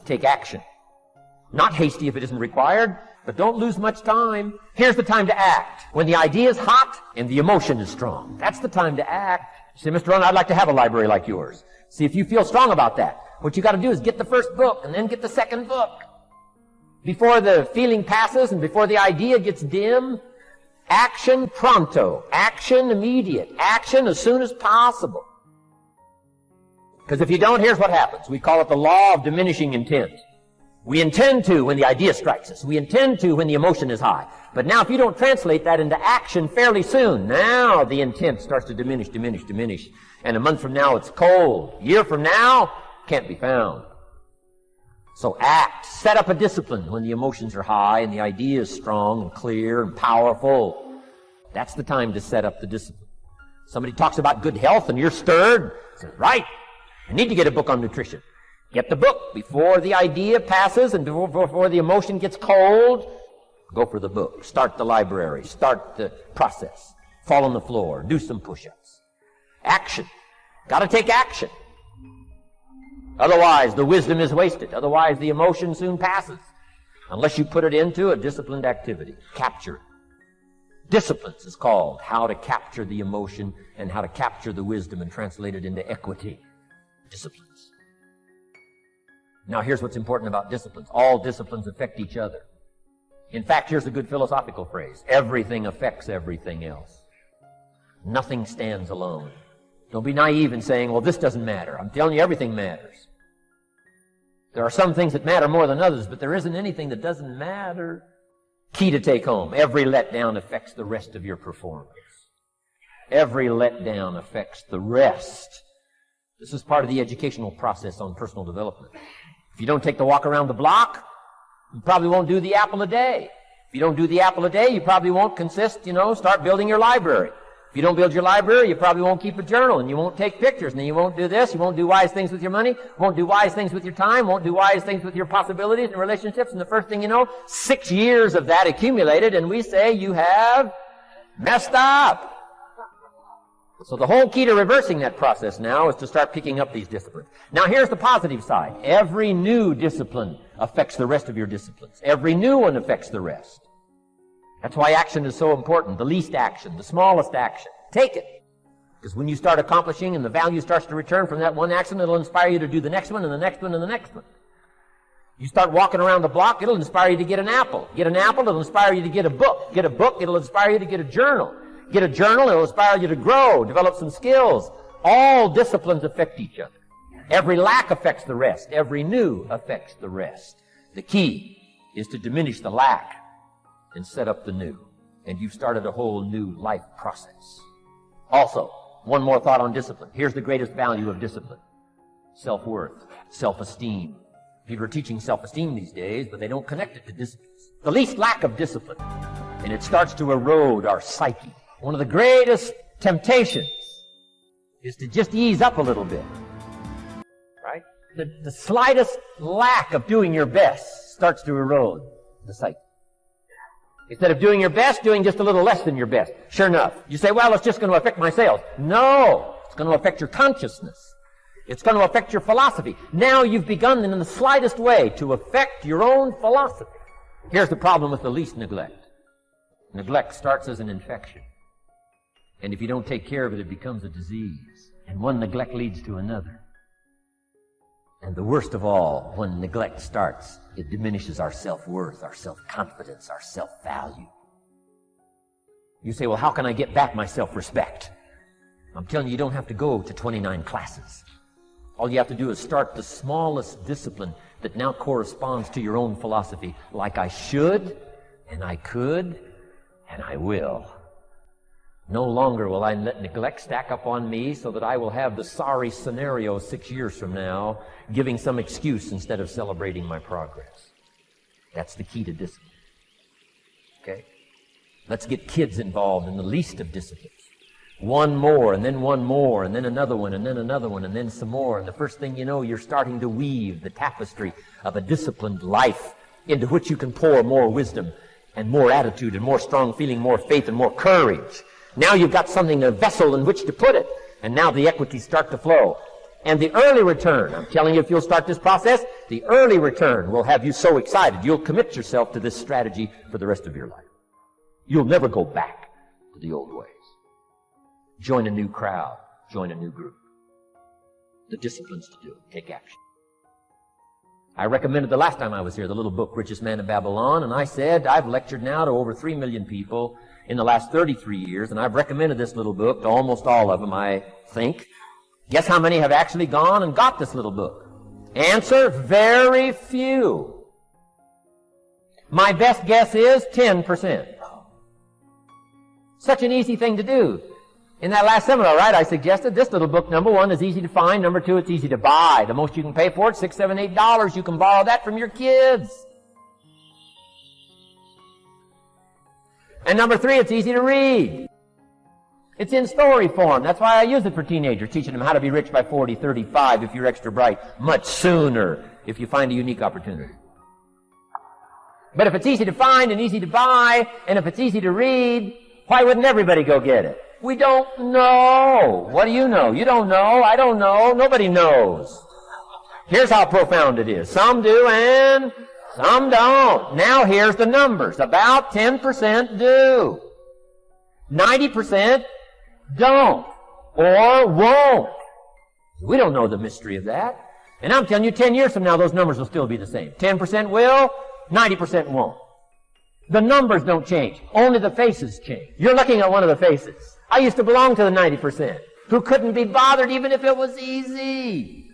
take action. Not hasty if it isn't required, but don't lose much time. Here's the time to act. When the idea is hot and the emotion is strong. That's the time to act. You say, Mr. Rohn, I'd like to have a library like yours. See if you feel strong about that. What you got to do is get the first book and then get the second book. Before the feeling passes and before the idea gets dim, action pronto. Action immediate. Action as soon as possible. Because if you don't, here's what happens. We call it the law of diminishing intent. We intend to when the idea strikes us. We intend to when the emotion is high. But now if you don't translate that into action fairly soon, now the intent starts to diminish. And a month from now it's cold. A year from now, can't be found. So act. Set up a discipline when the emotions are high and the idea is strong and clear and powerful. That's the time to set up the discipline. Somebody talks about good health and you're stirred. Says, right, I need to get a book on nutrition. Get the book before the idea passes and before the emotion gets cold. Go for the book. Start the library. Start the process. Fall on the floor. Do some push-ups. Action. Got to take action. Otherwise, the wisdom is wasted. Otherwise, the emotion soon passes. Unless you put it into a disciplined activity. Capture it. Disciplines is called how to capture the emotion and how to capture the wisdom and translate it into equity. Disciplines. Now, here's what's important about disciplines. All disciplines affect each other. In fact, here's a good philosophical phrase. Everything affects everything else. Nothing stands alone. Don't be naive in saying, well, this doesn't matter. I'm telling you, everything matters. There are some things that matter more than others, but there isn't anything that doesn't matter. Key to take home. Every letdown affects the rest of your performance. Every letdown affects the rest. This is part of the educational process on personal development. If you don't take the walk around the block, you probably won't do the apple a day. If you don't do the apple a day, you probably won't start building your library. If you don't build your library, you probably won't keep a journal, and you won't take pictures, and then you won't do this, you won't do wise things with your money, won't do wise things with your time, won't do wise things with your possibilities and relationships, and the first thing you know, 6 years of that accumulated, and we say you have messed up. So the whole key to reversing that process now is to start picking up these disciplines. Now here's the positive side. Every new discipline affects the rest of your disciplines. Every new one affects the rest. That's why action is so important. The least action, the smallest action. Take it. Because when you start accomplishing and the value starts to return from that one action, it'll inspire you to do the next one and the next one and the next one. You start walking around the block, it'll inspire you to get an apple. Get an apple, it'll inspire you to get a book. Get a book, it'll inspire you to get a journal. Get a journal, it'll inspire you to grow, develop some skills. All disciplines affect each other. Every lack affects the rest. Every new affects the rest. The key is to diminish the lack and set up the new. And you've started a whole new life process. Also, one more thought on discipline. Here's the greatest value of discipline. Self-worth, self-esteem. People are teaching self-esteem these days, but they don't connect it to discipline. The least lack of discipline. And it starts to erode our psyche. One of the greatest temptations is to just ease up a little bit. Right? The slightest lack of doing your best starts to erode the psyche. Instead of doing your best, doing just a little less than your best. Sure enough. You say, well, it's just going to affect my sales. No. It's going to affect your consciousness. It's going to affect your philosophy. Now you've begun in the slightest way to affect your own philosophy. Here's the problem with the least neglect. Neglect starts as an infection. And if you don't take care of it, it becomes a disease. And one neglect leads to another. And the worst of all, when neglect starts, it diminishes our self-worth, our self-confidence, our self-value. You say, well, how can I get back my self-respect? I'm telling you, you don't have to go to 29 classes. All you have to do is start the smallest discipline that now corresponds to your own philosophy, like I should, and I could, and I will. No longer will I let neglect stack up on me so that I will have the sorry scenario 6 years from now, giving some excuse instead of celebrating my progress. That's the key to discipline. Okay? Let's get kids involved in the least of disciplines. One more, and then one more, and then another one, and then another one, and then some more. And the first thing you know, you're starting to weave the tapestry of a disciplined life into which you can pour more wisdom and more attitude and more strong feeling, more faith and more courage. Now you've got something, a vessel in which to put it. And now the equities start to flow. And the early return, I'm telling you, if you'll start this process, the early return will have you so excited, you'll commit yourself to this strategy for the rest of your life. You'll never go back to the old ways. Join a new crowd. Join a new group. The disciplines to do it. Take action. I recommended the last time I was here the little book, Richest Man in Babylon, and I said I've lectured now to over 3 million people in the last 33 years, and I've recommended this little book to almost all of them, I think. Guess how many have actually gone and got this little book? Answer, very few. My best guess is 10%. Such an easy thing to do. In that last seminar, right, I suggested this little book, number one, is easy to find. Number two, it's easy to buy. The most you can pay for it, $6, $7, $8. You can borrow that from your kids. And number three, it's easy to read. It's in story form. That's why I use it for teenagers, teaching them how to be rich by 40, 35 if you're extra bright, much sooner if you find a unique opportunity. But if it's easy to find and easy to buy, and if it's easy to read, why wouldn't everybody go get it? We don't know. What do you know? You don't know. I don't know. Nobody knows. Here's how profound it is. Some do and some don't. Now here's the numbers. About 10% do. 90% don't or won't. We don't know the mystery of that. And I'm telling you, 10 years from now, those numbers will still be the same. 10% will, 90% won't. The numbers don't change. Only the faces change. You're looking at one of the faces. I used to belong to the 90% who couldn't be bothered even if it was easy.